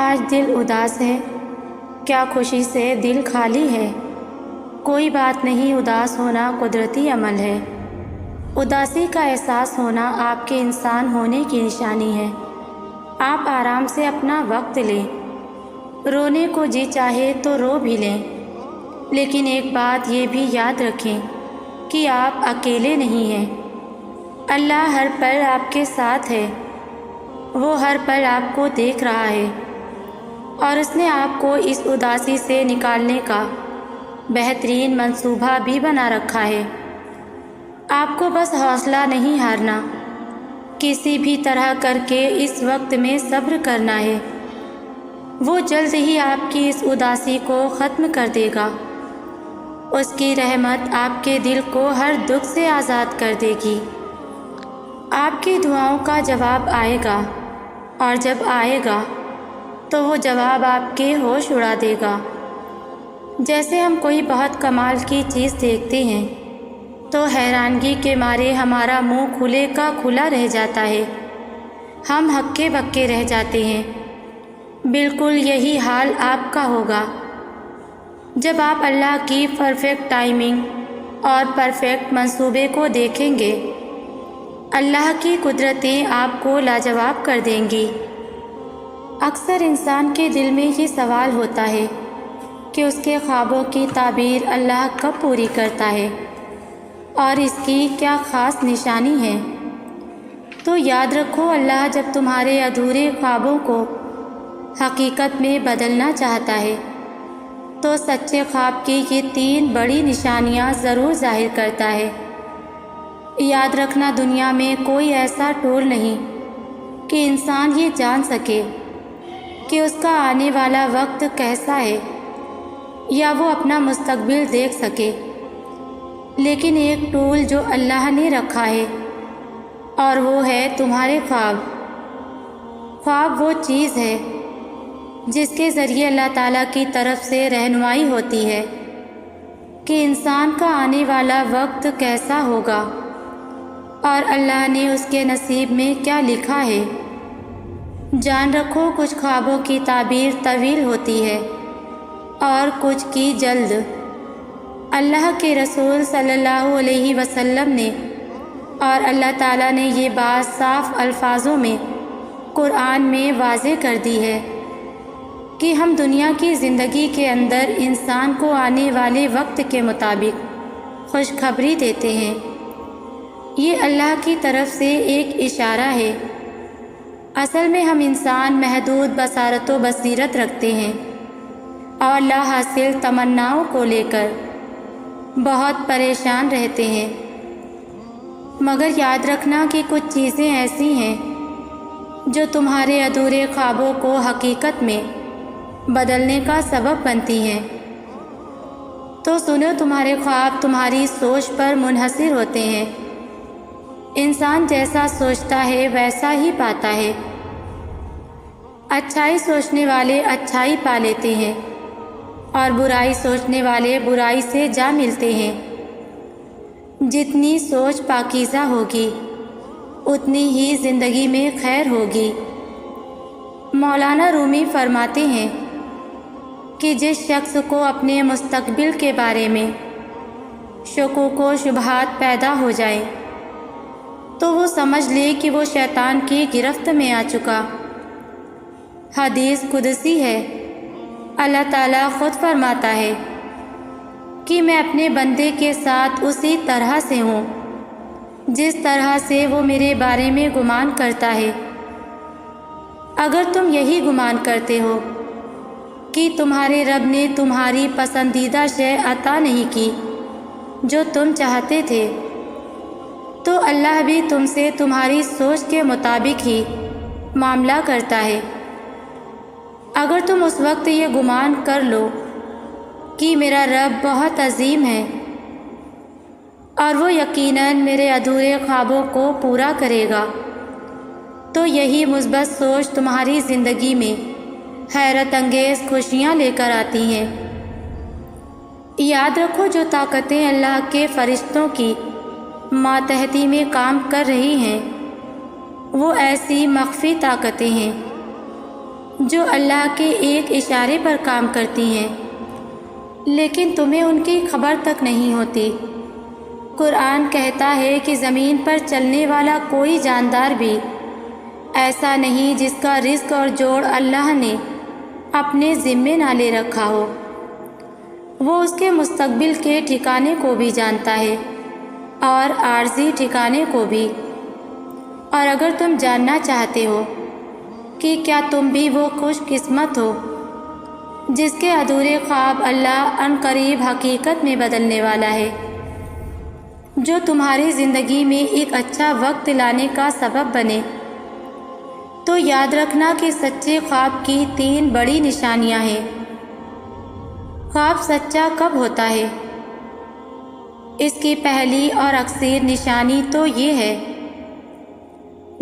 آج دل اداس ہے؟ کیا خوشی سے دل خالی ہے؟ کوئی بات نہیں، اداس ہونا قدرتی عمل ہے۔ اداسی کا احساس ہونا آپ کے انسان ہونے کی نشانی ہے۔ آپ آرام سے اپنا وقت لیں، رونے کو جی چاہے تو رو بھی لیں، لیکن ایک بات یہ بھی یاد رکھیں کہ آپ اکیلے نہیں ہیں۔ اللہ ہر پل آپ کے ساتھ ہے، وہ ہر پل آپ کو دیکھ رہا ہے، اور اس نے آپ کو اس اداسی سے نکالنے کا بہترین منصوبہ بھی بنا رکھا ہے۔ آپ کو بس حوصلہ نہیں ہارنا، کسی بھی طرح کر کے اس وقت میں صبر کرنا ہے۔ وہ جلد ہی آپ کی اس اداسی کو ختم کر دے گا۔ اس کی رحمت آپ کے دل کو ہر دکھ سے آزاد کر دے گی۔ آپ کی دعاؤں کا جواب آئے گا، اور جب آئے گا تو وہ جواب آپ کے ہوش اڑا دے گا۔ جیسے ہم کوئی بہت کمال کی چیز دیکھتے ہیں تو حیرانگی کے مارے ہمارا منہ کھلے کا کھلا رہ جاتا ہے، ہم ہکے بکے رہ جاتے ہیں۔ بالکل یہی حال آپ کا ہوگا جب آپ اللہ کی پرفیکٹ ٹائمنگ اور پرفیکٹ منصوبے کو دیکھیں گے۔ اللہ کی قدرتیں آپ کو لاجواب کر دیں گی۔ اکثر انسان کے دل میں یہ سوال ہوتا ہے کہ اس کے خوابوں کی تعبیر اللہ کب پوری کرتا ہے اور اس کی کیا خاص نشانی ہے؟ تو یاد رکھو، اللہ جب تمہارے ادھورے خوابوں کو حقیقت میں بدلنا چاہتا ہے تو سچے خواب کی یہ 3 بڑی نشانیاں ضرور ظاہر کرتا ہے۔ یاد رکھنا، دنیا میں کوئی ایسا ٹول نہیں کہ انسان یہ جان سکے کہ اس کا آنے والا وقت کیسا ہے یا وہ اپنا مستقبل دیکھ سکے، لیکن ایک ٹول جو اللہ نے رکھا ہے، اور وہ ہے تمہارے خواب۔ خواب وہ چیز ہے جس کے ذریعے اللہ تعالیٰ کی طرف سے رہنمائی ہوتی ہے کہ انسان کا آنے والا وقت کیسا ہوگا اور اللہ نے اس کے نصیب میں کیا لکھا ہے۔ جان رکھو، کچھ خوابوں کی تعبیر طویل ہوتی ہے اور کچھ کی جلد۔ اللہ کے رسول صلی اللہ علیہ وسلم نے اور اللہ تعالیٰ نے یہ بات صاف الفاظوں میں قرآن میں واضح کر دی ہے کہ ہم دنیا کی زندگی کے اندر انسان کو آنے والے وقت کے مطابق خوشخبری دیتے ہیں۔ یہ اللہ کی طرف سے ایک اشارہ ہے۔ اصل میں ہم انسان محدود بصارت و بصیرت رکھتے ہیں اور لا حاصل تمناؤں کو لے کر بہت پریشان رہتے ہیں، مگر یاد رکھنا کہ کچھ چیزیں ایسی ہیں جو تمہارے ادھورے خوابوں کو حقیقت میں بدلنے کا سبب بنتی ہیں۔ تو سنو، تمہارے خواب تمہاری سوچ پر منحصر ہوتے ہیں۔ انسان جیسا سوچتا ہے ویسا ہی پاتا ہے۔ اچھائی سوچنے والے اچھائی پا لیتے ہیں اور برائی سوچنے والے برائی سے جا ملتے ہیں۔ جتنی سوچ پاکیزہ ہوگی اتنی ہی زندگی میں خیر ہوگی۔ مولانا رومی فرماتے ہیں کہ جس شخص کو اپنے مستقبل کے بارے میں شکوک و شبہات پیدا ہو جائے تو وہ سمجھ لے کہ وہ شیطان کی گرفت میں آ چکا۔ حدیث قدسی ہے، اللہ تعالیٰ خود فرماتا ہے کہ میں اپنے بندے کے ساتھ اسی طرح سے ہوں جس طرح سے وہ میرے بارے میں گمان کرتا ہے۔ اگر تم یہی گمان کرتے ہو کہ تمہارے رب نے تمہاری پسندیدہ شے عطا نہیں کی جو تم چاہتے تھے، تو اللہ بھی تم سے تمہاری سوچ کے مطابق ہی معاملہ کرتا ہے۔ اگر تم اس وقت یہ گمان کر لو کہ میرا رب بہت عظیم ہے اور وہ یقیناً میرے ادھورے خوابوں کو پورا کرے گا، تو یہی مثبت سوچ تمہاری زندگی میں حیرت انگیز خوشیاں لے کر آتی ہیں۔ یاد رکھو، جو طاقتیں اللہ کے فرشتوں کی ماتحتی میں کام کر رہی ہیں وہ ایسی مخفی طاقتیں ہیں جو اللہ کے ایک اشارے پر کام کرتی ہیں، لیکن تمہیں ان کی خبر تک نہیں ہوتی۔ قرآن کہتا ہے کہ زمین پر چلنے والا کوئی جاندار بھی ایسا نہیں جس کا رزق اور جوڑ اللہ نے اپنے ذمے نہ لے رکھا ہو۔ وہ اس کے مستقبل کے ٹھکانے کو بھی جانتا ہے اور عارضی ٹھکانے کو بھی۔ اور اگر تم جاننا چاہتے ہو کہ کیا تم بھی وہ خوش قسمت ہو جس کے ادھورے خواب اللہ عن قریب حقیقت میں بدلنے والا ہے، جو تمہاری زندگی میں ایک اچھا وقت لانے کا سبب بنے، تو یاد رکھنا کہ سچے خواب کی 3 بڑی نشانیاں ہیں۔ خواب سچا کب ہوتا ہے؟ اس کی پہلی اور اکثر نشانی تو یہ ہے،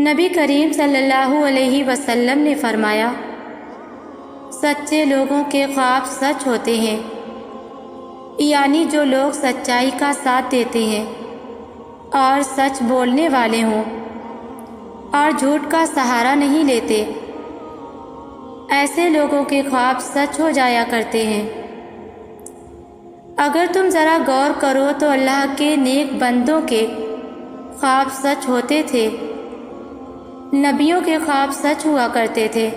نبی کریم صلی اللہ علیہ وسلم نے فرمایا، سچے لوگوں کے خواب سچ ہوتے ہیں، یعنی جو لوگ سچائی کا ساتھ دیتے ہیں اور سچ بولنے والے ہوں اور جھوٹ کا سہارا نہیں لیتے، ایسے لوگوں کے خواب سچ ہو جایا کرتے ہیں۔ اگر تم ذرا غور کرو تو اللہ کے نیک بندوں کے خواب سچ ہوتے تھے، نبیوں کے خواب سچ ہوا کرتے تھے،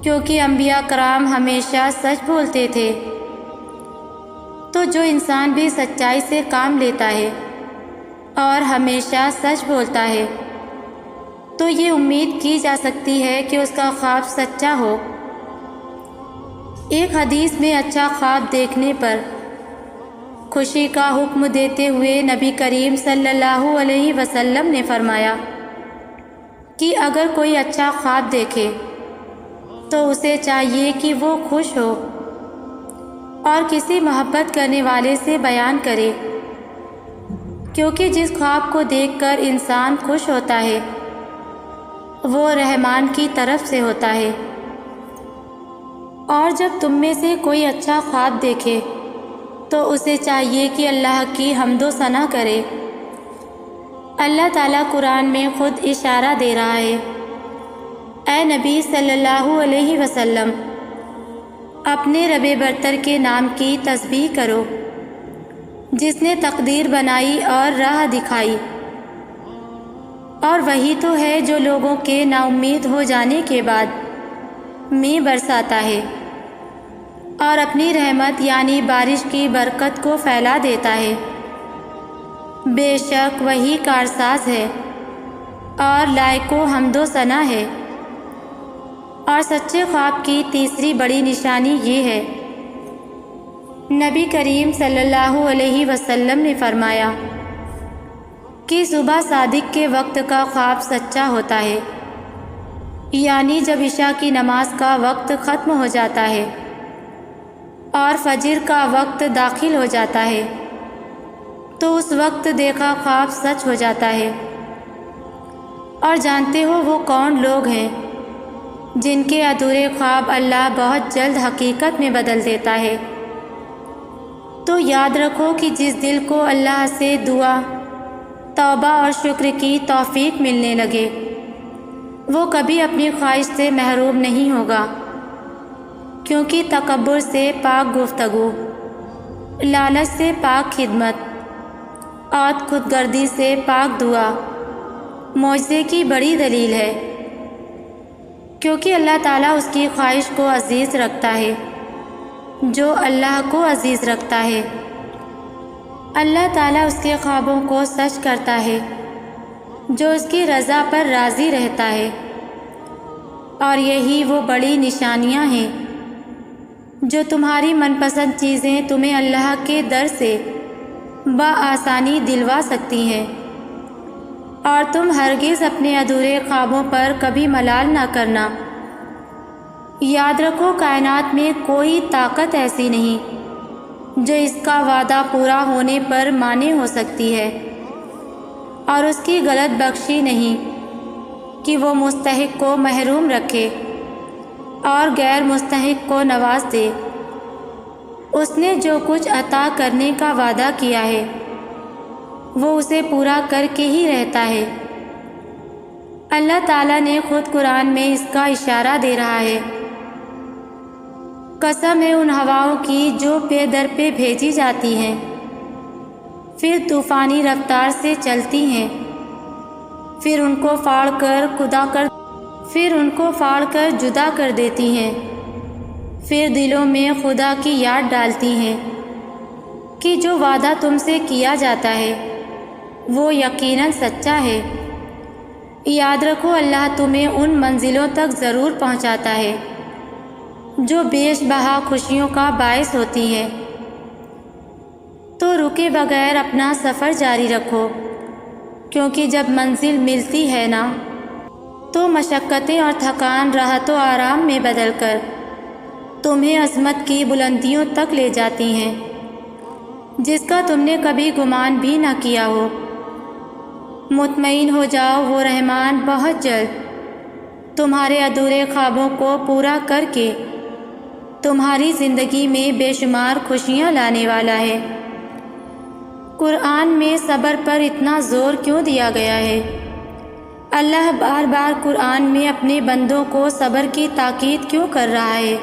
کیونکہ انبیاء کرام ہمیشہ سچ بولتے تھے۔ تو جو انسان بھی سچائی سے کام لیتا ہے اور ہمیشہ سچ بولتا ہے، تو یہ امید کی جا سکتی ہے کہ اس کا خواب سچا ہو۔ ایک حدیث میں اچھا خواب دیکھنے پر خوشی کا حکم دیتے ہوئے نبی کریم صلی اللہ علیہ وسلم نے فرمایا کہ اگر کوئی اچھا خواب دیکھے تو اسے چاہیے کہ وہ خوش ہو اور کسی محبت کرنے والے سے بیان کرے، کیونکہ جس خواب کو دیکھ کر انسان خوش ہوتا ہے وہ رحمان کی طرف سے ہوتا ہے۔ اور جب تم میں سے کوئی اچھا خواب دیکھے تو اسے چاہیے کہ اللہ کی حمد و ثنا کرے۔ اللہ تعالیٰ قرآن میں خود اشارہ دے رہا ہے، اے نبی صلی اللہ علیہ وسلم، اپنے رب برتر کے نام کی تسبیح کرو، جس نے تقدیر بنائی اور راہ دکھائی، اور وہی تو ہے جو لوگوں کے نا امید ہو جانے کے بعد میں برساتا ہے اور اپنی رحمت یعنی بارش کی برکت کو پھیلا دیتا ہے۔ بے شک وہی کارساز ہے اور لائق و حمد و ثنا ہے۔ اور سچے خواب کی تیسری بڑی نشانی یہ ہے، نبی کریم صلی اللہ علیہ وسلم نے فرمایا کہ صبح صادق کے وقت کا خواب سچا ہوتا ہے، یعنی جب عشاء کی نماز کا وقت ختم ہو جاتا ہے اور فجر کا وقت داخل ہو جاتا ہے تو اس وقت دیکھا خواب سچ ہو جاتا ہے۔ اور جانتے ہو وہ کون لوگ ہیں جن کے ادھورے خواب اللہ بہت جلد حقیقت میں بدل دیتا ہے؟ تو یاد رکھو کہ جس دل کو اللہ سے دعا، توبہ اور شکر کی توفیق ملنے لگے، وہ کبھی اپنی خواہش سے محروم نہیں ہوگا، کیونکہ تکبر سے پاک گفتگو، لالچ سے پاک خدمت اور خود گردی سے پاک دعا معجزے کی بڑی دلیل ہے، کیونکہ اللہ تعالیٰ اس کی خواہش کو عزیز رکھتا ہے جو اللہ کو عزیز رکھتا ہے۔ اللہ تعالیٰ اس کے خوابوں کو سچ کرتا ہے جو اس کی رضا پر راضی رہتا ہے۔ اور یہی وہ بڑی نشانیاں ہیں جو تمہاری من پسند چیزیں تمہیں اللہ کے در سے بآسانی دلوا سکتی ہیں، اور تم ہرگز اپنے ادھورے خوابوں پر کبھی ملال نہ کرنا۔ یاد رکھو کائنات میں کوئی طاقت ایسی نہیں جو اس کا وعدہ پورا ہونے پر مانع ہو سکتی ہے، اور اس کی غلط بخشی نہیں کہ وہ مستحق کو محروم رکھے اور غیر مستحق کو نواز دے۔ اس نے جو کچھ عطا کرنے کا وعدہ کیا ہے وہ اسے پورا کر کے ہی رہتا ہے۔ اللہ تعالیٰ نے خود قرآن میں اس کا اشارہ دے رہا ہے۔ قسم ہے ان ہواؤں کی جو پے در پہ بھیجی جاتی ہیں، پھر طوفانی رفتار سے چلتی ہیں، پھر ان کو پھاڑ کر جدا کر دیتی ہیں، پھر دلوں میں خدا کی یاد ڈالتی ہیں کہ جو وعدہ تم سے کیا جاتا ہے وہ یقیناً سچا ہے۔ یاد رکھو اللہ تمہیں ان منزلوں تک ضرور پہنچاتا ہے جو بیش بہا خوشیوں کا باعث ہوتی ہیں، تو رکے بغیر اپنا سفر جاری رکھو، کیونکہ جب منزل ملتی ہے نا تو مشقتیں اور تھکان راحت و آرام میں بدل کر تمہیں عظمت کی بلندیوں تک لے جاتی ہیں جس کا تم نے کبھی گمان بھی نہ کیا ہو۔ مطمئن ہو جاؤ، وہ رحمان بہت جلد تمہارے ادھورے خوابوں کو پورا کر کے تمہاری زندگی میں بے شمار خوشیاں لانے والا ہے۔ قرآن میں صبر پر اتنا زور کیوں دیا گیا ہے؟ اللہ بار بار قرآن میں اپنے بندوں کو صبر کی تاکید کیوں کر رہا ہے؟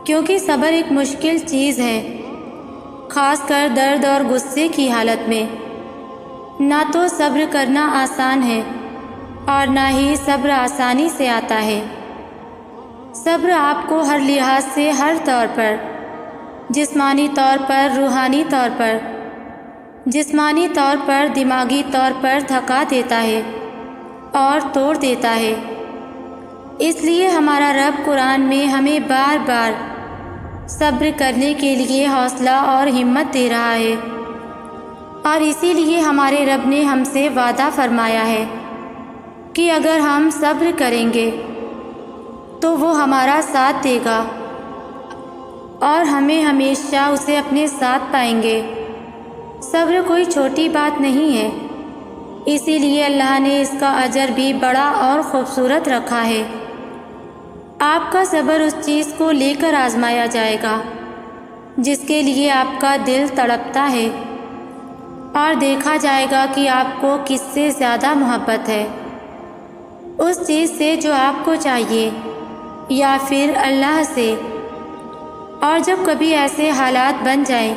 کیونکہ صبر ایک مشکل چیز ہے، خاص کر درد اور غصے کی حالت میں۔ نہ تو صبر کرنا آسان ہے اور نہ ہی صبر آسانی سے آتا ہے۔ صبر آپ کو ہر لحاظ سے، ہر طور پر، جسمانی طور پر، روحانی طور پر، جسمانی طور پر، دماغی طور پر تھکا دیتا ہے اور توڑ دیتا ہے۔ اس لیے ہمارا رب قرآن میں ہمیں بار بار صبر کرنے کے لیے حوصلہ اور ہمت دے رہا ہے، اور اسی لیے ہمارے رب نے ہم سے وعدہ فرمایا ہے کہ اگر ہم صبر کریں گے تو وہ ہمارا ساتھ دے گا اور ہمیں ہمیشہ اسے اپنے ساتھ پائیں گے۔ صبر کوئی چھوٹی بات نہیں ہے، اسی لیے اللہ نے اس کا اجر بھی بڑا اور خوبصورت رکھا ہے۔ آپ کا صبر اس چیز کو لے کر آزمایا جائے گا جس کے لیے آپ کا دل تڑپتا ہے، اور دیکھا جائے گا کہ آپ کو کس سے زیادہ محبت ہے، اس چیز سے جو آپ کو چاہیے یا پھر اللہ سے۔ اور جب کبھی ایسے حالات بن جائیں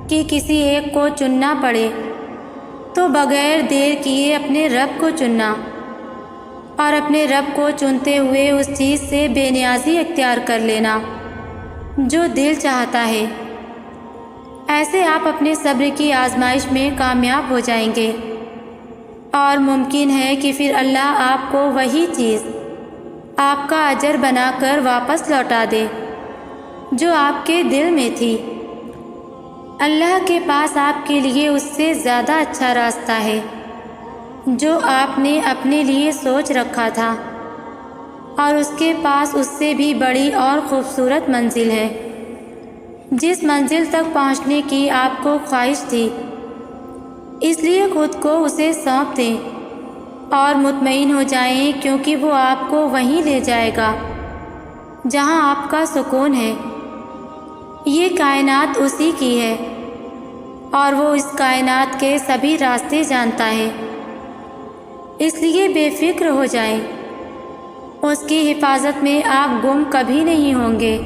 کہ کسی ایک کو چننا پڑے تو بغیر دیر کیے اپنے رب کو چننا، اور اپنے رب کو چنتے ہوئے اس چیز سے بے نیازی اختیار کر لینا جو دل چاہتا ہے۔ ایسے آپ اپنے صبر کی آزمائش میں کامیاب ہو جائیں گے، اور ممکن ہے کہ پھر اللہ آپ کو وہی چیز آپ کا اجر بنا کر واپس لوٹا دے جو آپ کے دل میں تھی۔ اللہ کے پاس آپ کے لیے اس سے زیادہ اچھا راستہ ہے جو آپ نے اپنے لیے سوچ رکھا تھا، اور اس کے پاس اس سے بھی بڑی اور خوبصورت منزل ہے، جس منزل تک پہنچنے کی آپ کو خواہش تھی۔ اس لیے خود کو اسے سونپ دیں اور مطمئن ہو جائیں، کیونکہ وہ آپ کو وہیں لے جائے گا جہاں آپ کا سکون ہے۔ یہ کائنات اسی کی ہے، اور وہ اس کائنات کے سبھی راستے جانتا ہے، اس لیے بے فکر ہو جائیں۔ اس کی حفاظت میں آپ گم کبھی نہیں ہوں گے۔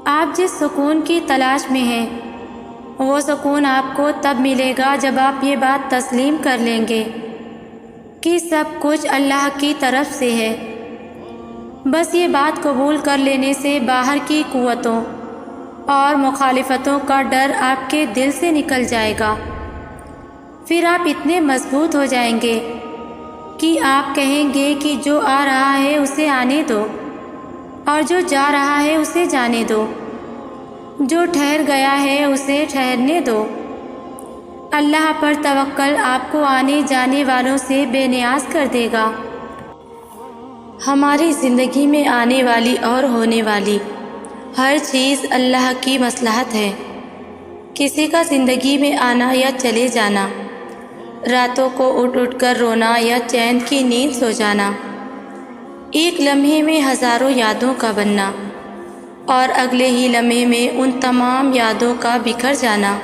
آپ جس سکون کی تلاش میں ہیں وہ سکون آپ کو تب ملے گا جب آپ یہ بات تسلیم کر لیں گے کہ سب کچھ اللہ کی طرف سے ہے۔ بس یہ بات قبول کر لینے سے باہر کی قوتوں اور مخالفتوں کا ڈر آپ کے دل سے نکل جائے گا۔ پھر آپ اتنے مضبوط ہو جائیں گے کہ آپ کہیں گے کہ جو آ رہا ہے اسے آنے دو، اور جو جا رہا ہے اسے جانے دو، جو ٹھہر گیا ہے اسے ٹھہرنے دو۔ اللہ پر توکل آپ کو آنے جانے والوں سے بے نیاز کر دے گا۔ ہماری زندگی میں آنے والی اور ہونے والی ہر چیز اللہ کی مصلحت ہے۔ کسی کا زندگی میں آنا یا چلے جانا، راتوں کو اٹھ اٹھ کر رونا یا چین کی نیند سو جانا، ایک لمحے میں ہزاروں یادوں کا بننا اور اگلے ہی لمحے میں ان تمام یادوں کا بکھر جانا،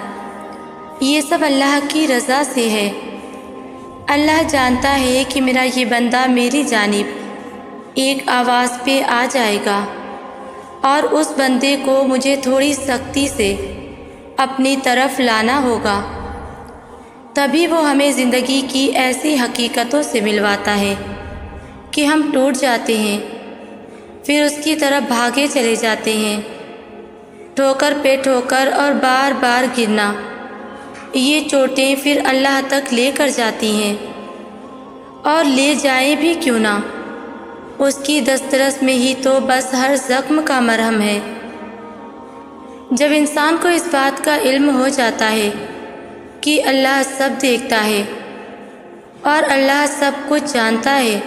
یہ سب اللہ کی رضا سے ہے۔ اللہ جانتا ہے کہ میرا یہ بندہ میری جانب ایک آواز پہ آ جائے گا اور اس بندے کو مجھے تھوڑی سختی سے اپنی طرف لانا ہوگا، تبھی وہ ہمیں زندگی کی ایسی حقیقتوں سے ملواتا ہے کہ ہم ٹوٹ جاتے ہیں، پھر اس کی طرف بھاگے چلے جاتے ہیں۔ ٹھوکر پہ ٹھوکر اور بار بار گرنا، یہ چوٹیں پھر اللہ تک لے کر جاتی ہیں، اور لے جائیں بھی کیوں نہ، اس کی دسترس میں ہی تو بس ہر زخم کا مرہم ہے۔ جب انسان کو اس بات کا علم ہو جاتا ہے کہ اللہ سب دیکھتا ہے اور اللہ سب کچھ جانتا ہے،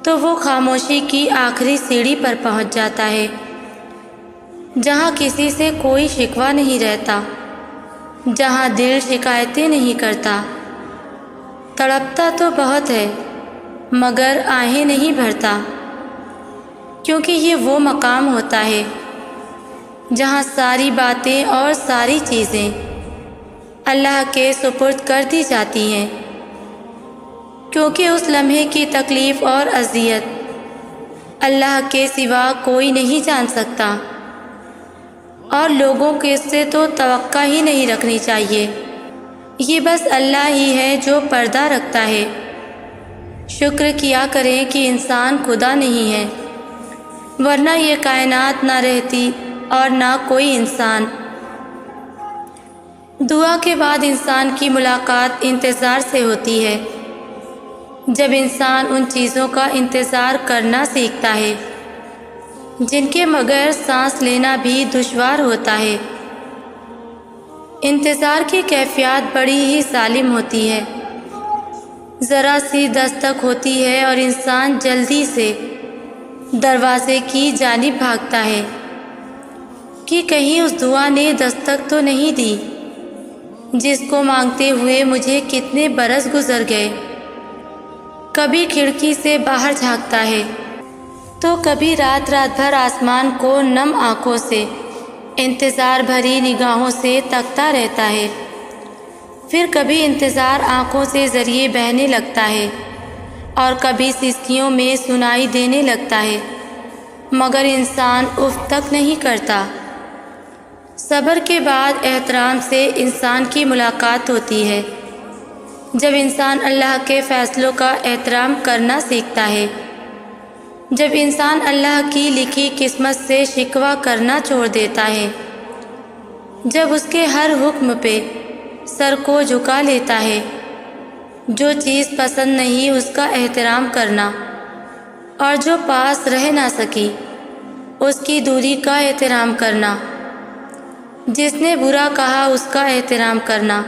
تو وہ خاموشی کی آخری سیڑھی پر پہنچ جاتا ہے، جہاں کسی سے کوئی شکوہ نہیں رہتا، جہاں دل شکایتیں نہیں کرتا۔ تڑپتا تو بہت ہے مگر آہیں نہیں بھرتا، کیونکہ یہ وہ مقام ہوتا ہے جہاں ساری باتیں اور ساری چیزیں اللہ کے سپرد کر دی جاتی ہیں، کیونکہ اس لمحے کی تکلیف اور اذیت اللہ کے سوا کوئی نہیں جان سکتا، اور لوگوں کے سے تو توقع ہی نہیں رکھنی چاہیے۔ یہ بس اللہ ہی ہے جو پردہ رکھتا ہے۔ شکر کیا کریں کہ انسان خدا نہیں ہے، ورنہ یہ کائنات نہ رہتی اور نہ کوئی انسان۔ دعا کے بعد انسان کی ملاقات انتظار سے ہوتی ہے۔ جب انسان ان چیزوں کا انتظار کرنا سیکھتا ہے جن کے بغیر سانس لینا بھی دشوار ہوتا ہے، انتظار کی کیفیت بڑی ہی ظالم ہوتی ہے۔ ذرا سی دستک ہوتی ہے اور انسان جلدی سے دروازے کی جانب بھاگتا ہے کہ کہیں اس دعا نے دستک تو نہیں دی جس کو مانگتے ہوئے مجھے کتنے برس گزر گئے۔ کبھی کھڑکی سے باہر جھانکتا ہے تو کبھی رات بھر آسمان کو نم آنکھوں سے انتظار بھری نگاہوں سے تکتا رہتا ہے، پھر کبھی انتظار آنکھوں سے ذریعے بہنے لگتا ہے اور کبھی سسکیوں میں سنائی دینے لگتا ہے، مگر انسان اف تک نہیں کرتا۔ صبر کے بعد احترام سے انسان کی ملاقات ہوتی ہے۔ جب انسان اللہ کے فیصلوں کا احترام کرنا سیکھتا ہے، جب انسان اللہ کی لکھی قسمت سے شکوہ کرنا چھوڑ دیتا ہے، جب اس کے ہر حکم پہ سر کو جھکا لیتا ہے، جو چیز پسند نہیں اس کا احترام کرنا، اور جو پاس رہ نہ سکی اس کی دوری کا احترام کرنا، جس نے برا کہا اس کا احترام کرنا،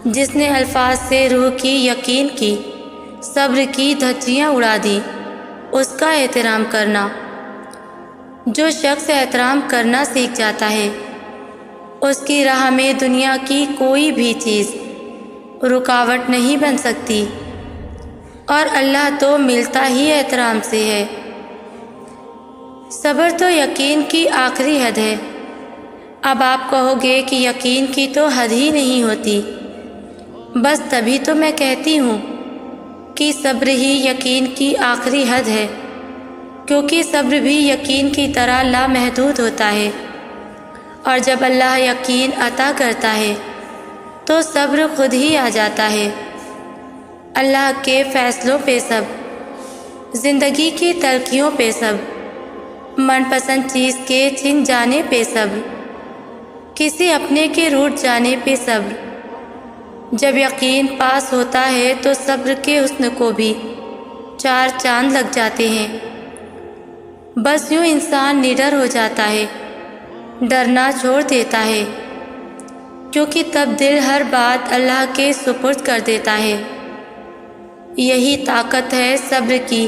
جس نے الفاظ سے روح کی یقین کی، صبر کی دھجیاں اڑا دی، اس کا احترام کرنا۔ جو شخص احترام کرنا سیکھ جاتا ہے، اس کی راہ میں دنیا کی کوئی بھی چیز رکاوٹ نہیں بن سکتی، اور اللہ تو ملتا ہی احترام سے ہے۔ صبر تو یقین کی آخری حد ہے۔ اب آپ کہو گے کہ یقین کی تو حد ہی نہیں ہوتی، بس تبھی تو میں کہتی ہوں کہ صبر ہی یقین کی آخری حد ہے، کیونکہ صبر بھی یقین کی طرح لامحدود ہوتا ہے، اور جب اللہ یقین عطا کرتا ہے تو صبر خود ہی آ جاتا ہے۔ اللہ کے فیصلوں پہ صبر، زندگی کی تلخیوں پہ صبر، من پسند چیز کے چھن جانے پہ صبر، کسی اپنے کے روٹھ جانے پہ صبر۔ جب یقین پاس ہوتا ہے تو صبر کے حسن کو بھی 4 چاند لگ جاتے ہیں۔ بس یوں انسان نڈر ہو جاتا ہے، ڈرنا چھوڑ دیتا ہے، کیونکہ تب دل ہر بات اللہ کے سپرد کر دیتا ہے۔ یہی طاقت ہے صبر کی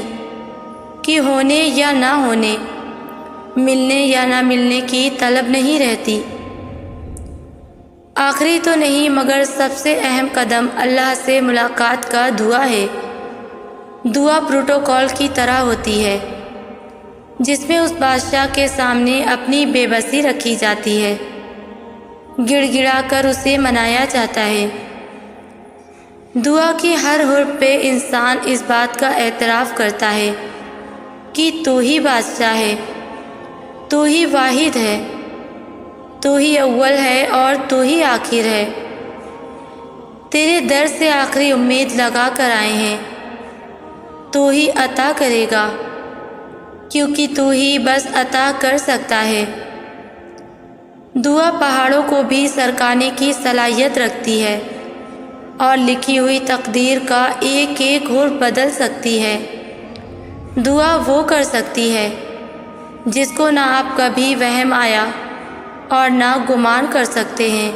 کہ ہونے یا نہ ہونے، ملنے یا نہ ملنے کی طلب نہیں رہتی۔ آخری تو نہیں مگر سب سے اہم قدم اللہ سے ملاقات کا دعا ہے۔ دعا پروٹوکول کی طرح ہوتی ہے جس میں اس بادشاہ کے سامنے اپنی بے بسی رکھی جاتی ہے، گڑ گڑا کر اسے منایا جاتا ہے۔ دعا کی ہر حرف پہ انسان اس بات کا اعتراف کرتا ہے کہ تو ہی بادشاہ ہے، تو ہی واحد ہے، تو ہی اول ہے اور تو ہی آخر ہے۔ تیرے در سے آخری امید لگا کر آئے ہیں، تو ہی عطا کرے گا، کیونکہ تو ہی بس عطا کر سکتا ہے۔ دعا پہاڑوں کو بھی سرکانے کی صلاحیت رکھتی ہے اور لکھی ہوئی تقدیر کا ایک ایک حرف بدل سکتی ہے۔ دعا وہ کر سکتی ہے جس کو نہ آپ کبھی وہم آیا اور نہ گمان کر سکتے ہیں۔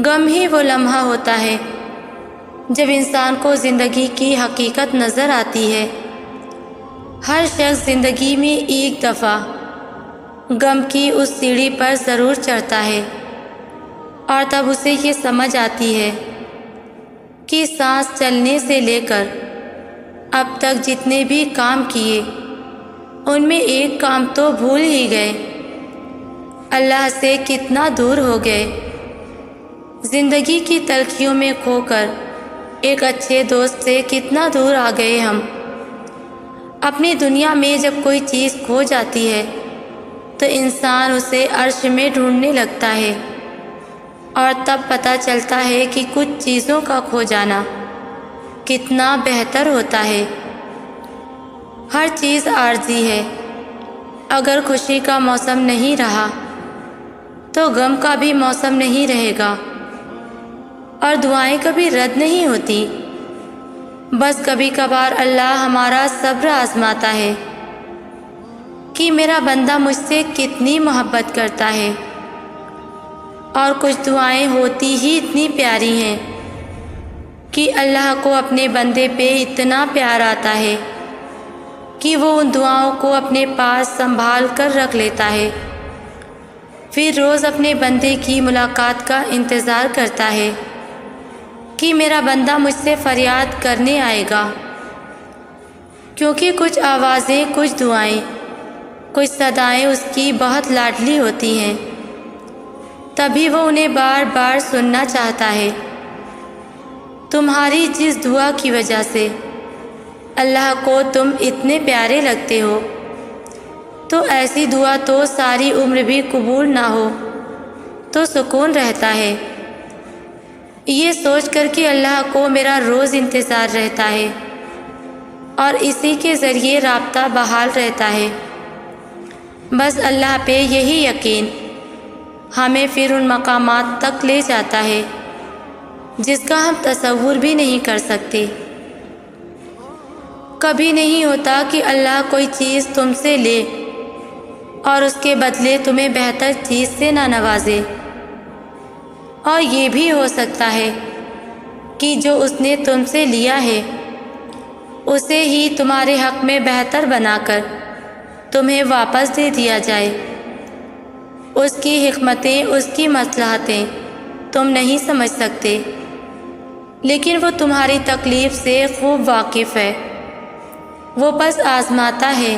غم ہی وہ لمحہ ہوتا ہے جب انسان کو زندگی کی حقیقت نظر آتی ہے۔ ہر شخص زندگی میں ایک دفعہ غم کی اس سیڑھی پر ضرور چڑھتا ہے، اور تب اسے یہ سمجھ آتی ہے کہ سانس چلنے سے لے کر اب تک جتنے بھی کام کیے ان میں ایک کام تو بھول ہی گئے، اللہ سے کتنا دور ہو گئے۔ زندگی کی تلخیوں میں کھو کر ایک اچھے دوست سے کتنا دور آ گئے ہم۔ اپنی دنیا میں جب کوئی چیز کھو جاتی ہے تو انسان اسے عرش میں ڈھونڈنے لگتا ہے، اور تب پتہ چلتا ہے کہ کچھ چیزوں کا کھو جانا کتنا بہتر ہوتا ہے۔ ہر چیز عارضی ہے، اگر خوشی کا موسم نہیں رہا تو غم کا بھی موسم نہیں رہے گا، اور دعائیں کبھی رد نہیں ہوتی، بس کبھی کبھار اللہ ہمارا صبر آزماتا ہے کہ میرا بندہ مجھ سے کتنی محبت کرتا ہے۔ اور کچھ دعائیں ہوتی ہی اتنی پیاری ہیں کہ اللہ کو اپنے بندے پہ اتنا پیار آتا ہے کہ وہ ان دعاؤں کو اپنے پاس سنبھال کر رکھ لیتا ہے، پھر روز اپنے بندے کی ملاقات کا انتظار کرتا ہے کہ میرا بندہ مجھ سے فریاد کرنے آئے گا، کیونکہ کچھ آوازیں، کچھ دعائیں، کچھ صدائیں اس کی بہت لاڈلی ہوتی ہیں، تبھی وہ انہیں بار بار سننا چاہتا ہے۔ تمہاری جس دعا کی وجہ سے اللہ کو تم اتنے پیارے لگتے ہو، تو ایسی دعا تو ساری عمر بھی قبول نہ ہو تو سکون رہتا ہے، یہ سوچ کر کہ اللہ کو میرا روز انتظار رہتا ہے اور اسی کے ذریعے رابطہ بحال رہتا ہے۔ بس اللہ پہ یہی یقین ہمیں پھر ان مقامات تک لے جاتا ہے جس کا ہم تصور بھی نہیں کر سکتے۔ کبھی نہیں ہوتا کہ اللہ کوئی چیز تم سے لے اور اس کے بدلے تمہیں بہتر چیز سے نہ نوازے، اور یہ بھی ہو سکتا ہے کہ جو اس نے تم سے لیا ہے اسے ہی تمہارے حق میں بہتر بنا کر تمہیں واپس دے دیا جائے۔ اس کی حکمتیں، اس کی مصلحتیں تم نہیں سمجھ سکتے، لیکن وہ تمہاری تکلیف سے خوب واقف ہے۔ وہ بس آزماتا ہے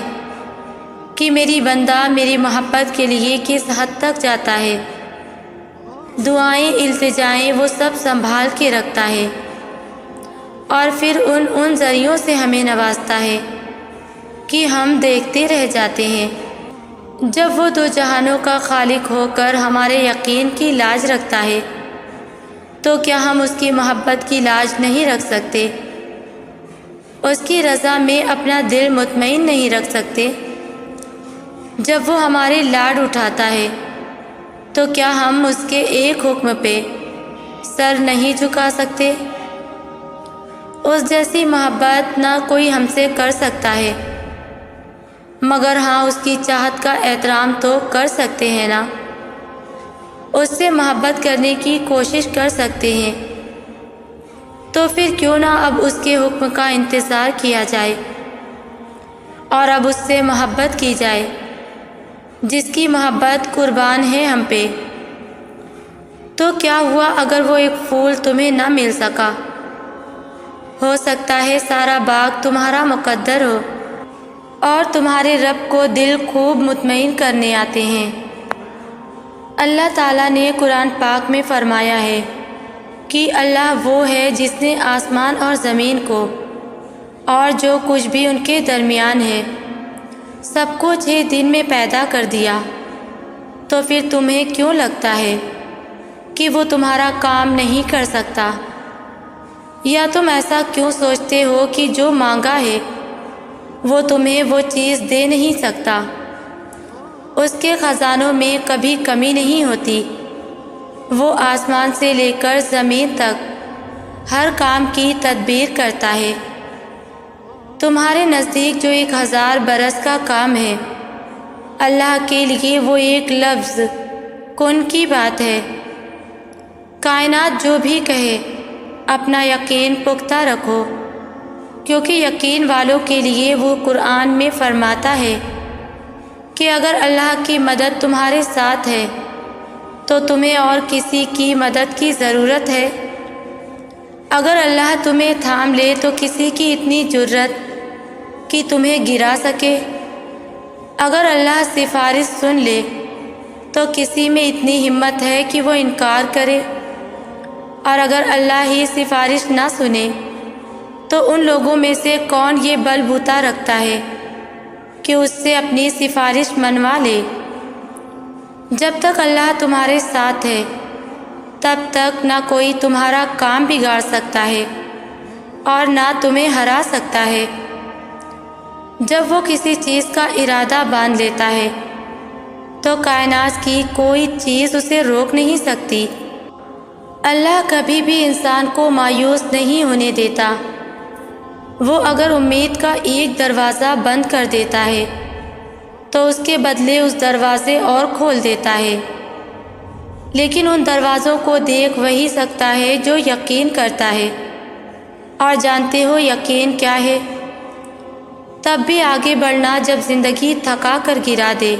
کہ میری بندہ میری محبت کے لیے کس حد تک جاتا ہے۔ دعائیں، التجائیں وہ سب سنبھال کے رکھتا ہے، اور پھر ان ذریعوں سے ہمیں نوازتا ہے کہ ہم دیکھتے رہ جاتے ہیں۔ جب وہ دو جہانوں کا خالق ہو کر ہمارے یقین کی لاج رکھتا ہے تو کیا ہم اس کی محبت کی لاج نہیں رکھ سکتے؟ اس کی رضا میں اپنا دل مطمئن نہیں رکھ سکتے؟ جب وہ ہمارے لاڈ اٹھاتا ہے تو کیا ہم اس کے ایک حکم پہ سر نہیں جھکا سکتے؟ اس جیسی محبت نہ کوئی ہم سے کر سکتا ہے، مگر ہاں اس کی چاہت کا احترام تو کر سکتے ہیں نا، اس سے محبت کرنے کی کوشش کر سکتے ہیں۔ تو پھر کیوں نہ اب اس کے حکم کا انتظار کیا جائے اور اب اس سے محبت کی جائے جس کی محبت قربان ہے ہم پہ۔ تو کیا ہوا اگر وہ ایک پھول تمہیں نہ مل سکا؟ ہو سکتا ہے سارا باغ تمہارا مقدر ہو، اور تمہارے رب کو دل خوب مطمئن کرنے آتے ہیں۔ اللہ تعالیٰ نے قرآن پاک میں فرمایا ہے، کہ اللہ وہ ہے جس نے آسمان اور زمین کو اور جو کچھ بھی ان کے درمیان ہے سب کو 6 دن میں پیدا کر دیا، تو پھر تمہیں کیوں لگتا ہے کہ وہ تمہارا کام نہیں کر سکتا؟ یا تم ایسا کیوں سوچتے ہو کہ جو مانگا ہے وہ تمہیں وہ چیز دے نہیں سکتا؟ اس کے خزانوں میں کبھی کمی نہیں ہوتی، وہ آسمان سے لے کر زمین تک ہر کام کی تدبیر کرتا ہے۔ تمہارے نزدیک جو 1000 برس کا کام ہے، اللہ کے لیے وہ ایک لفظ کن کی بات ہے۔ کائنات جو بھی کہے اپنا یقین پختہ رکھو، کیونکہ یقین والوں کے لیے وہ قرآن میں فرماتا ہے کہ اگر اللہ کی مدد تمہارے ساتھ ہے تو تمہیں اور کسی کی مدد کی ضرورت ہے؟ اگر اللہ تمہیں تھام لے تو کسی کی اتنی جرت کہ تمہیں گرا سکے؟ اگر اللہ سفارش سن لے تو کسی میں اتنی ہمت ہے کہ وہ انکار کرے؟ اور اگر اللہ ہی سفارش نہ سنے تو ان لوگوں میں سے کون یہ بل بوتا رکھتا ہے کہ اس سے اپنی سفارش منوا لے؟ جب تک اللہ تمہارے ساتھ ہے تب تک نہ کوئی تمہارا کام بگاڑ سکتا ہے اور نہ تمہیں ہرا سکتا ہے۔ جب وہ کسی چیز کا ارادہ باندھ لیتا ہے تو کائنات کی کوئی چیز اسے روک نہیں سکتی۔ اللہ کبھی بھی انسان کو مایوس نہیں ہونے دیتا۔ وہ اگر امید کا ایک دروازہ بند کر دیتا ہے تو اس کے بدلے اس دروازے اور کھول دیتا ہے، لیکن ان دروازوں کو دیکھ وہی سکتا ہے جو یقین کرتا ہے۔ اور جانتے ہو یقین کیا ہے؟ تب بھی آگے بڑھنا جب زندگی تھکا کر گرا دے،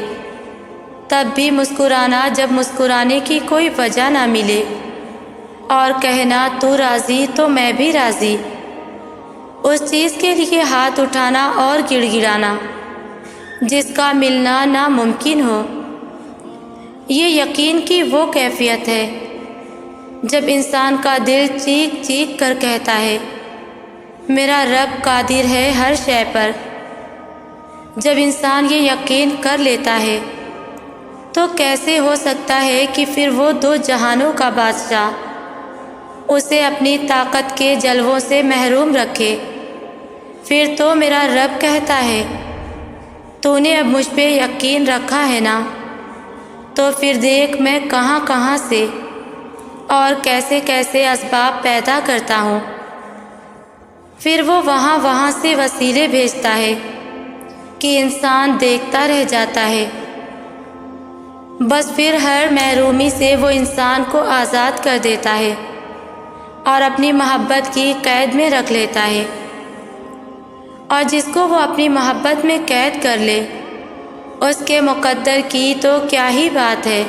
تب بھی مسکرانا جب مسکرانے کی کوئی وجہ نہ ملے، اور کہنا تو راضی تو میں بھی راضی، اس چیز کے لیے ہاتھ اٹھانا اور گڑ گڑانا جس کا ملنا ناممکن ہو۔ یہ یقین کی وہ کیفیت ہے جب انسان کا دل چیخ چیخ کر کہتا ہے میرا رب قادر ہے ہر شے پر۔ جب انسان یہ یقین کر لیتا ہے تو کیسے ہو سکتا ہے کہ پھر وہ 2 جہانوں کا بادشاہ اسے اپنی طاقت کے جلووں سے محروم رکھے؟ پھر تو میرا رب کہتا ہے تو نے اب مجھ پہ یقین رکھا ہے نا، تو پھر دیکھ میں کہاں کہاں سے اور کیسے کیسے اسباب پیدا کرتا ہوں۔ پھر وہ وہاں سے وسیلے بھیجتا ہے کہ انسان دیکھتا رہ جاتا ہے۔ بس پھر ہر محرومی سے وہ انسان کو آزاد کر دیتا ہے اور اپنی محبت کی قید میں رکھ لیتا ہے۔ اور جس کو وہ اپنی محبت میں قید کر لے اس کے مقدر کی تو کیا ہی بات ہے۔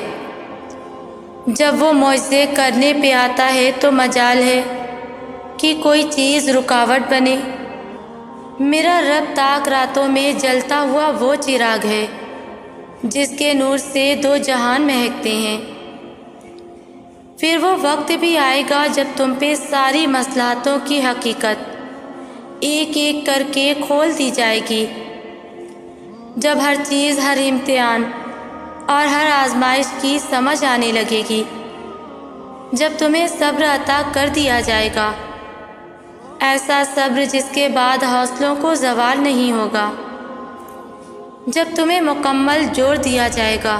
جب وہ معجزے کرنے پہ آتا ہے تو مجال ہے کہ کوئی چیز رکاوٹ بنے۔ میرا رب تاک راتوں میں جلتا ہوا وہ چراغ ہے جس کے نور سے 2 جہان مہکتے ہیں۔ پھر وہ وقت بھی آئے گا جب تم پہ ساری مصلحتوں کی حقیقت ایک ایک کر کے کھول دی جائے گی، جب ہر چیز، ہر امتحان اور ہر آزمائش کی سمجھ آنے لگے گی، جب تمہیں صبر عطا کر دیا جائے گا، ایسا صبر جس کے بعد حوصلوں کو زوال نہیں ہوگا، جب تمہیں مکمل جوڑ دیا جائے گا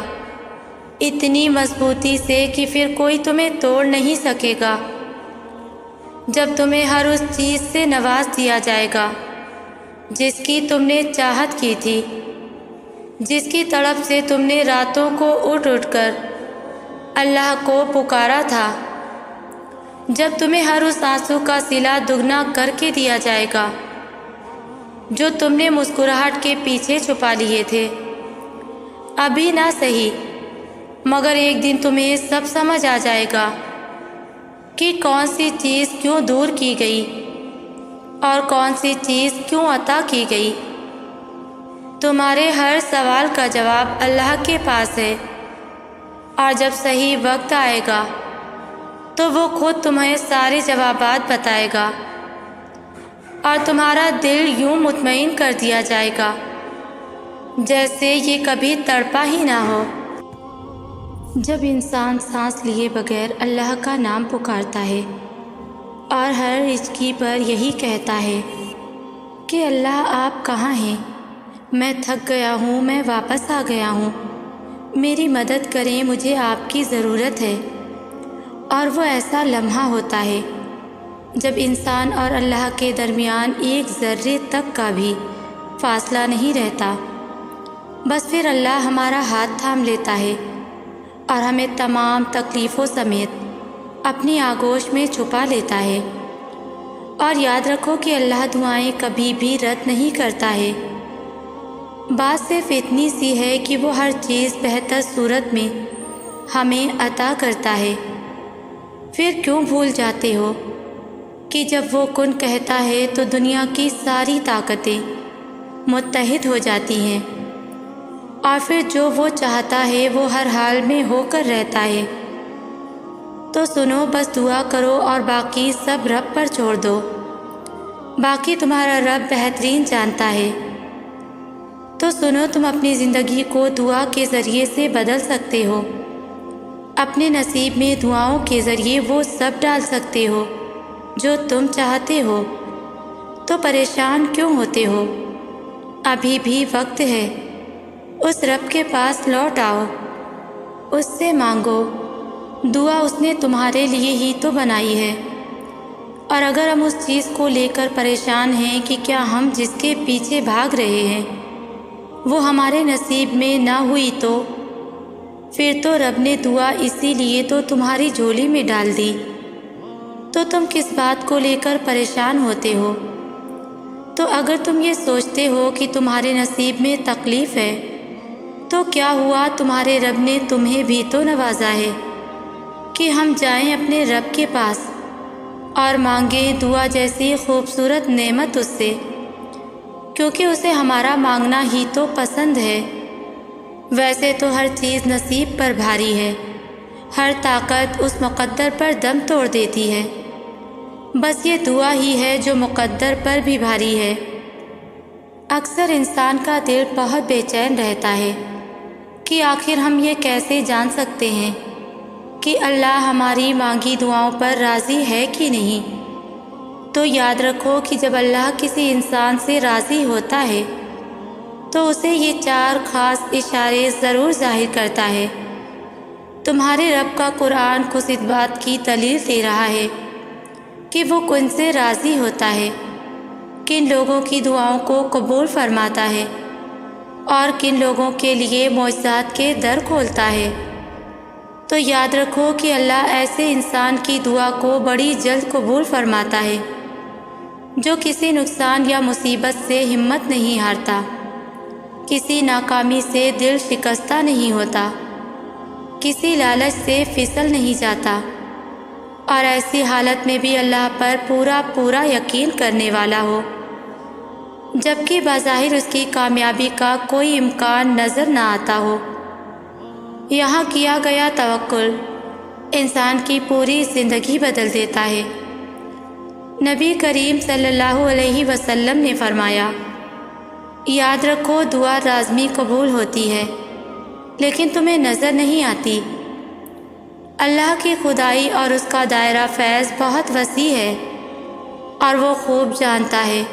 اتنی مضبوطی سے کہ پھر کوئی تمہیں توڑ نہیں سکے گا، جب تمہیں ہر اس چیز سے نواز دیا جائے گا جس کی تم نے چاہت کی تھی، جس کی طرف سے تم نے راتوں کو اٹھ اٹھ کر اللہ کو پکارا تھا، جب تمہیں ہر اس آنسو کا صلہ دگنا کر کے دیا جائے گا جو تم نے مسکراہٹ کے پیچھے چھپا لیے تھے۔ ابھی نہ صحیح، مگر ایک دن تمہیں سب سمجھ آ جائے گا کہ کون سی چیز کیوں دور کی گئی اور کون سی چیز کیوں عطا کی گئی۔ تمہارے ہر سوال کا جواب اللہ کے پاس ہے، اور جب صحیح وقت آئے گا تو وہ خود تمہیں سارے جوابات بتائے گا اور تمہارا دل یوں مطمئن کر دیا جائے گا جیسے یہ کبھی تڑپا ہی نہ ہو۔ جب انسان سانس لیے بغیر اللہ کا نام پکارتا ہے اور ہر ہچکی پر یہی کہتا ہے کہ اللہ آپ کہاں ہیں، میں تھک گیا ہوں، میں واپس آ گیا ہوں، میری مدد کریں، مجھے آپ کی ضرورت ہے، اور وہ ایسا لمحہ ہوتا ہے جب انسان اور اللہ کے درمیان ایک ذرے تک کا بھی فاصلہ نہیں رہتا، بس پھر اللہ ہمارا ہاتھ تھام لیتا ہے اور ہمیں تمام تکلیفوں سمیت اپنی آغوش میں چھپا لیتا ہے۔ اور یاد رکھو کہ اللہ دعائیں کبھی بھی رد نہیں کرتا ہے، بات صرف اتنی سی ہے کہ وہ ہر چیز بہتر صورت میں ہمیں عطا کرتا ہے۔ پھر کیوں بھول جاتے ہو کہ جب وہ کن کہتا ہے تو دنیا کی ساری طاقتیں متحد ہو جاتی ہیں، اور پھر جو وہ چاہتا ہے وہ ہر حال میں ہو کر رہتا ہے۔ تو سنو، بس دعا کرو اور باقی سب رب پر چھوڑ دو، باقی تمہارا رب بہترین جانتا ہے۔ تو سنو، تم اپنی زندگی کو دعا کے ذریعے سے بدل سکتے ہو، اپنے نصیب میں دعاؤں کے ذریعے وہ سب ڈال سکتے ہو جو تم چاہتے ہو۔ تو پریشان کیوں ہوتے ہو؟ ابھی بھی وقت ہے، اس رب کے پاس لوٹ آؤ، اس سے مانگو، دعا اس نے تمہارے لیے ہی تو بنائی ہے۔ اور اگر ہم اس چیز کو لے کر پریشان ہیں کہ کیا ہم جس کے پیچھے بھاگ رہے ہیں وہ ہمارے نصیب میں نہ ہوئی، تو پھر تو رب نے دعا اسی لیے تو تمہاری جھولی میں ڈال دی، تو تم کس بات کو لے کر پریشان ہوتے ہو؟ تو اگر تم یہ سوچتے ہو کہ تمہارے نصیب میں تکلیف ہے تو کیا ہوا، تمہارے رب نے تمہیں بھی تو نوازا ہے کہ ہم جائیں اپنے رب کے پاس اور مانگیں دعا جیسی خوبصورت نعمت اس سے، کیونکہ اسے ہمارا مانگنا ہی تو پسند ہے۔ ویسے تو ہر چیز نصیب پر بھاری ہے، ہر طاقت اس مقدر پر دم توڑ دیتی ہے، بس یہ دعا ہی ہے جو مقدر پر بھی بھاری ہے۔ اکثر انسان کا دل بہت بے چین رہتا ہے کہ آخر ہم یہ کیسے جان سکتے ہیں کہ اللہ ہماری مانگی دعاؤں پر راضی ہے کہ نہیں۔ تو یاد رکھو کہ جب اللہ کسی انسان سے راضی ہوتا ہے تو اسے یہ 4 خاص اشارے ضرور ظاہر کرتا ہے۔ تمہارے رب کا قرآن خود اس بات کی دلیل دے رہا ہے کہ وہ کن سے راضی ہوتا ہے، کن لوگوں کی دعاؤں کو قبول فرماتا ہے اور کن لوگوں کے لیے معجزات کے در کھولتا ہے۔ تو یاد رکھو کہ اللہ ایسے انسان کی دعا کو بڑی جلد قبول فرماتا ہے جو کسی نقصان یا مصیبت سے ہمت نہیں ہارتا، کسی ناکامی سے دل شکستہ نہیں ہوتا، کسی لالچ سے پھسل نہیں جاتا، اور ایسی حالت میں بھی اللہ پر پورا یقین کرنے والا ہو، جبکہ بظاہر اس کی کامیابی کا کوئی امکان نظر نہ آتا ہو۔ یہاں کیا گیا توکل انسان کی پوری زندگی بدل دیتا ہے۔ نبی کریم صلی اللہ علیہ وسلم نے فرمایا، یاد رکھو دعا لازمی قبول ہوتی ہے لیکن تمہیں نظر نہیں آتی۔ اللہ کی خدائی اور اس کا دائرہ فیض بہت وسیع ہے اور وہ خوب جانتا ہے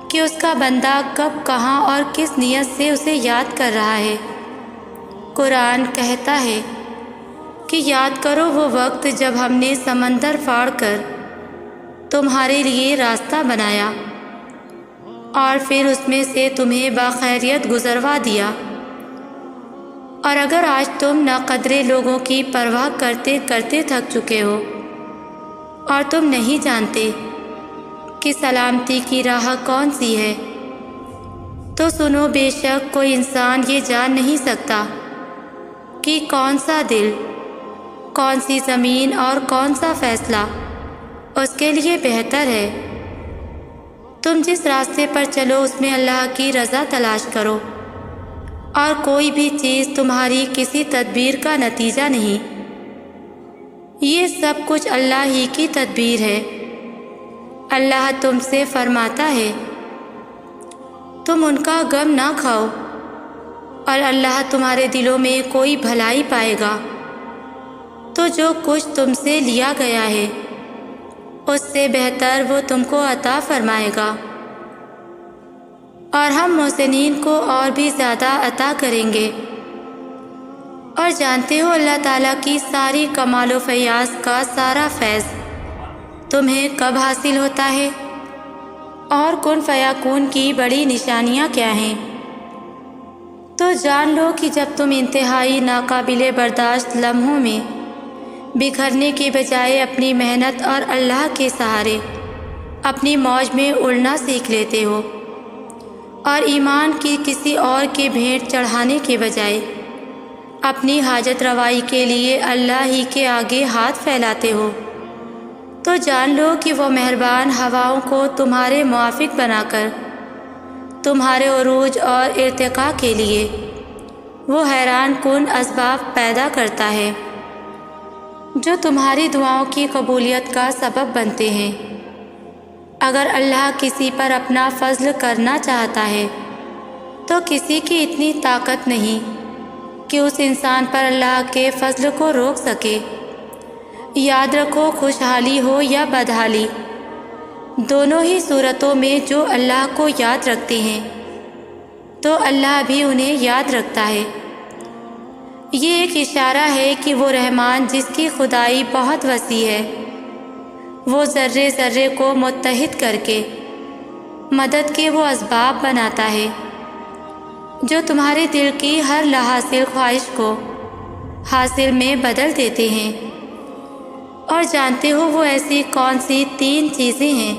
کہ اس کا بندہ کب، کہاں اور کس نیت سے اسے یاد کر رہا ہے۔ قرآن کہتا ہے کہ یاد کرو وہ وقت جب ہم نے سمندر پھاڑ کر تمہارے لیے راستہ بنایا اور پھر اس میں سے تمہیں باخیریت گزروا دیا، اور اگر آج تم ناقدرے لوگوں کی پرواہ کرتے کرتے تھک چکے ہو اور تم نہیں جانتے کہ سلامتی کی راہ کون سی ہے، تو سنو، بے شک کوئی انسان یہ جان نہیں سکتا کہ کون سا دل، کون سی زمین اور کون سا فیصلہ اس کے لیے بہتر ہے۔ تم جس راستے پر چلو اس میں اللہ کی رضا تلاش کرو، اور کوئی بھی چیز تمہاری کسی تدبیر کا نتیجہ نہیں۔ یہ سب کچھ اللہ ہی کی تدبیر ہے۔ اللہ تم سے فرماتا ہے تم ان کا غم نہ کھاؤ، اور اللہ تمہارے دلوں میں کوئی بھلائی پائے گا تو جو کچھ تم سے لیا گیا ہے اس سے بہتر وہ تم کو عطا فرمائے گا، اور ہم محسنین کو اور بھی زیادہ عطا کریں گے۔ اور جانتے ہو اللہ تعالیٰ کی ساری کمال و فیاض کا سارا فیض تمہیں کب حاصل ہوتا ہے، اور کن فیکون کی بڑی نشانیاں کیا ہیں؟ تو جان لو کہ جب تم انتہائی ناقابل برداشت لمحوں میں بکھرنے کی بجائے اپنی محنت اور اللہ کے سہارے اپنی موج میں اڑنا سیکھ لیتے ہو، اور ایمان کی کسی اور کی بھیٹ چڑھانے کے بجائے اپنی حاجت روائی کے لیے اللہ ہی کے آگے ہاتھ پھیلاتے ہو، تو جان لو کہ وہ مہربان ہواؤں کو تمہارے موافق بنا کر تمہارے عروج اور ارتقاء کے لیے وہ حیران کن اسباب پیدا کرتا ہے جو تمہاری دعاؤں کی قبولیت کا سبب بنتے ہیں۔ اگر اللہ کسی پر اپنا فضل کرنا چاہتا ہے تو کسی کی اتنی طاقت نہیں کہ اس انسان پر اللہ کے فضل کو روک سکے۔ یاد رکھو، خوشحالی ہو یا بدحالی، دونوں ہی صورتوں میں جو اللہ کو یاد رکھتے ہیں تو اللہ بھی انہیں یاد رکھتا ہے۔ یہ ایک اشارہ ہے کہ وہ رحمان جس کی خدائی بہت وسیع ہے، وہ ذرے ذرے کو متحد کر کے مدد کے وہ اسباب بناتا ہے جو تمہارے دل کی ہر لاحاصل خواہش کو حاصل میں بدل دیتے ہیں۔ اور جانتے ہو وہ ایسی کون سی 3 چیزیں ہیں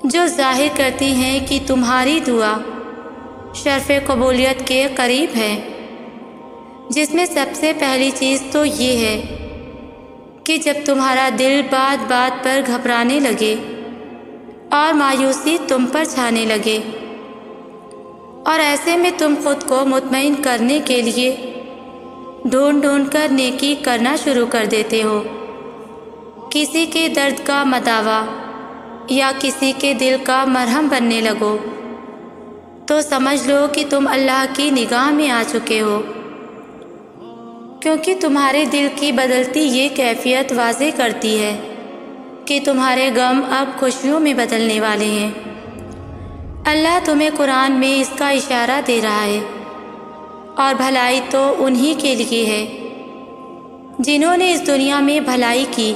جو ظاہر کرتی ہیں کہ تمہاری دعا شرف قبولیت کے قریب ہے؟ جس میں سب سے پہلی چیز تو یہ ہے کہ جب تمہارا دل بات بات پر گھبرانے لگے اور مایوسی تم پر چھانے لگے، اور ایسے میں تم خود کو مطمئن کرنے کے لیے ڈھونڈ ڈھونڈ کر نیکی کرنا شروع کر دیتے ہو، کسی کے درد کا مداوا یا کسی کے دل کا مرہم بننے لگو، تو سمجھ لو کہ تم اللہ کی نگاہ میں آ چکے ہو، کیونکہ تمہارے دل کی بدلتی یہ کیفیت واضح کرتی ہے کہ تمہارے غم اب خوشیوں میں بدلنے والے ہیں۔ اللہ تمہیں قرآن میں اس کا اشارہ دے رہا ہے، اور بھلائی تو انہی کے لیے ہے جنہوں نے اس دنیا میں بھلائی کی،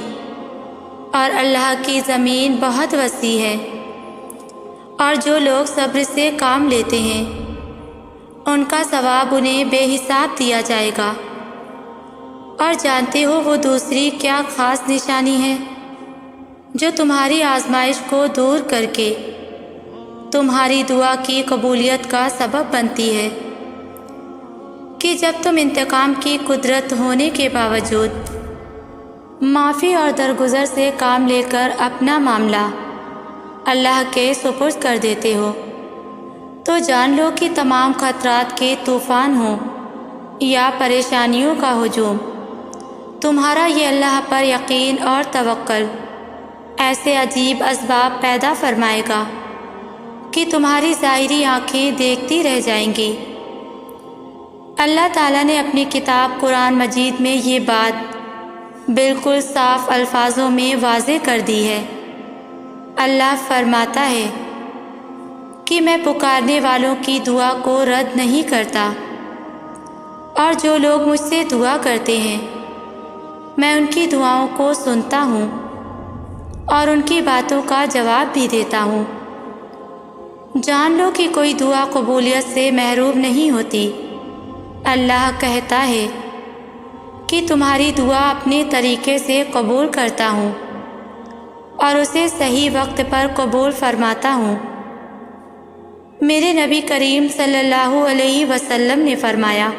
اور اللہ کی زمین بہت وسیع ہے، اور جو لوگ صبر سے کام لیتے ہیں ان کا ثواب انہیں بے حساب دیا جائے گا۔ اور جانتے ہو وہ دوسری کیا خاص نشانی ہے جو تمہاری آزمائش کو دور کر کے تمہاری دعا کی قبولیت کا سبب بنتی ہے؟ کہ جب تم انتقام کی قدرت ہونے کے باوجود معافی اور درگزر سے کام لے کر اپنا معاملہ اللہ کے سپرد کر دیتے ہو، تو جان لو کہ تمام خطرات کے طوفان ہوں یا پریشانیوں کا ہجوم، تمہارا یہ اللہ پر یقین اور توکل ایسے عجیب اسباب پیدا فرمائے گا کہ تمہاری ظاہری آنکھیں دیکھتی رہ جائیں گی۔ اللہ تعالیٰ نے اپنی کتاب قرآن مجید میں یہ بات بالکل صاف الفاظوں میں واضح کر دی ہے۔ اللہ فرماتا ہے کہ میں پکارنے والوں کی دعا کو رد نہیں کرتا، اور جو لوگ مجھ سے دعا کرتے ہیں میں ان کی دعاؤں کو سنتا ہوں اور ان کی باتوں کا جواب بھی دیتا ہوں۔ جان لو کہ کوئی دعا قبولیت سے محروم نہیں ہوتی۔ اللہ کہتا ہے کہ تمہاری دعا اپنے طریقے سے قبول کرتا ہوں اور اسے صحیح وقت پر قبول فرماتا ہوں۔ میرے نبی کریم صلی اللہ علیہ وسلم نے فرمایا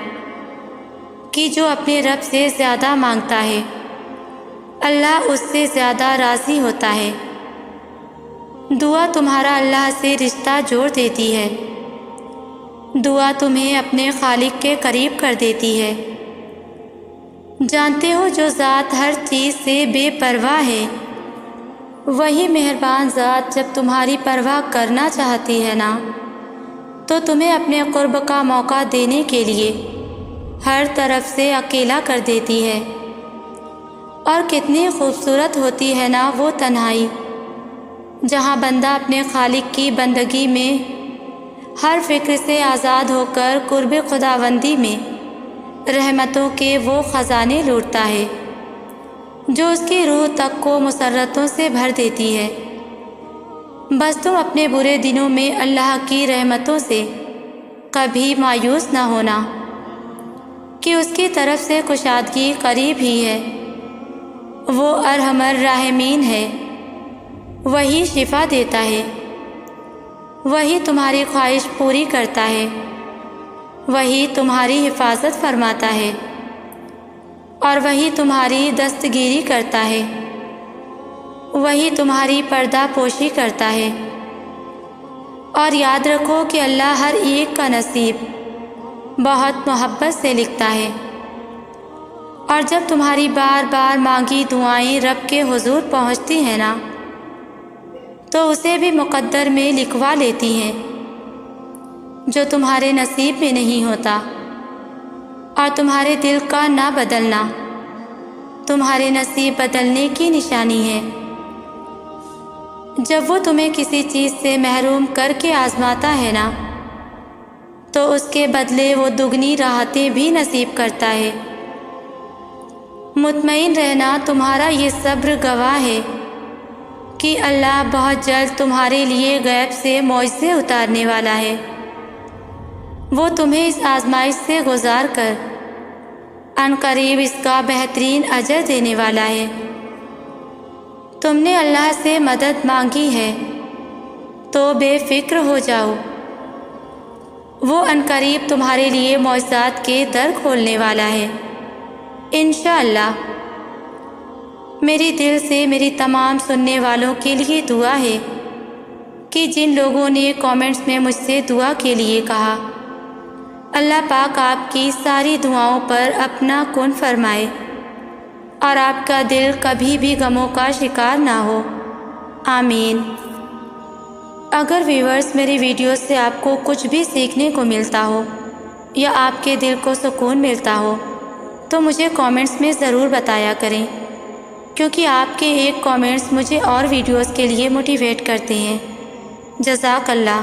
کہ جو اپنے رب سے زیادہ مانگتا ہے اللہ اس سے زیادہ راضی ہوتا ہے۔ دعا تمہارا اللہ سے رشتہ جوڑ دیتی ہے، دعا تمہیں اپنے خالق کے قریب کر دیتی ہے۔ جانتے ہو جو ذات ہر چیز سے بے پرواہ ہے، وہی مہربان ذات جب تمہاری پرواہ کرنا چاہتی ہے نا، تو تمہیں اپنے قرب کا موقع دینے کے لیے ہر طرف سے اکیلا کر دیتی ہے۔ اور کتنی خوبصورت ہوتی ہے نا وہ تنہائی، جہاں بندہ اپنے خالق کی بندگی میں ہر فکر سے آزاد ہو کر قرب خداوندی میں رحمتوں کے وہ خزانے لوٹتا ہے جو اس کی روح تک کو مسرتوں سے بھر دیتی ہے۔ بس تم اپنے برے دنوں میں اللہ کی رحمتوں سے کبھی مایوس نہ ہونا کہ اس کی طرف سے کشادگی قریب ہی ہے۔ وہ ارحم الراحمین ہے، وہی شفا دیتا ہے، وہی تمہاری خواہش پوری کرتا ہے، وہی تمہاری حفاظت فرماتا ہے، اور وہی تمہاری دستگیری کرتا ہے، وہی تمہاری پردہ پوشی کرتا ہے۔ اور یاد رکھو کہ اللہ ہر ایک کا نصیب بہت محبت سے لکھتا ہے، اور جب تمہاری بار بار مانگی دعائیں رب کے حضور پہنچتی ہیں نا، تو اسے بھی مقدر میں لکھوا لیتی ہیں جو تمہارے نصیب میں نہیں ہوتا۔ اور تمہارے دل کا نہ بدلنا تمہارے نصیب بدلنے کی نشانی ہے۔ جب وہ تمہیں کسی چیز سے محروم کر کے آزماتا ہے نا، تو اس کے بدلے وہ دگنی راحتیں بھی نصیب کرتا ہے۔ مطمئن رہنا تمہارا یہ صبر گواہ ہے کہ اللہ بہت جلد تمہارے لیے غیب سے معجزے اتارنے والا ہے۔ وہ تمہیں اس آزمائش سے گزار کر عنقریب اس کا بہترین اجر دینے والا ہے۔ تم نے اللہ سے مدد مانگی ہے تو بے فکر ہو جاؤ، وہ عنقریب تمہارے لیے معجزات کے در کھولنے والا ہے انشاءاللہ۔ میری دل سے میری تمام سننے والوں کے لیے دعا ہے کہ جن لوگوں نے کامنٹس میں مجھ سے دعا کے لیے کہا، اللہ پاک آپ کی ساری دعاؤں پر اپنا کن فرمائے اور آپ کا دل کبھی بھی غموں کا شکار نہ ہو، آمین۔ اگر ویورز میری ویڈیوز سے آپ کو کچھ بھی سیکھنے کو ملتا ہو یا آپ کے دل کو سکون ملتا ہو تو مجھے کامنٹس میں ضرور بتایا کریں، کیونکہ آپ کے ایک کامنٹس مجھے اور ویڈیوز کے لیے موٹیویٹ کرتے ہیں۔ جزاک اللہ۔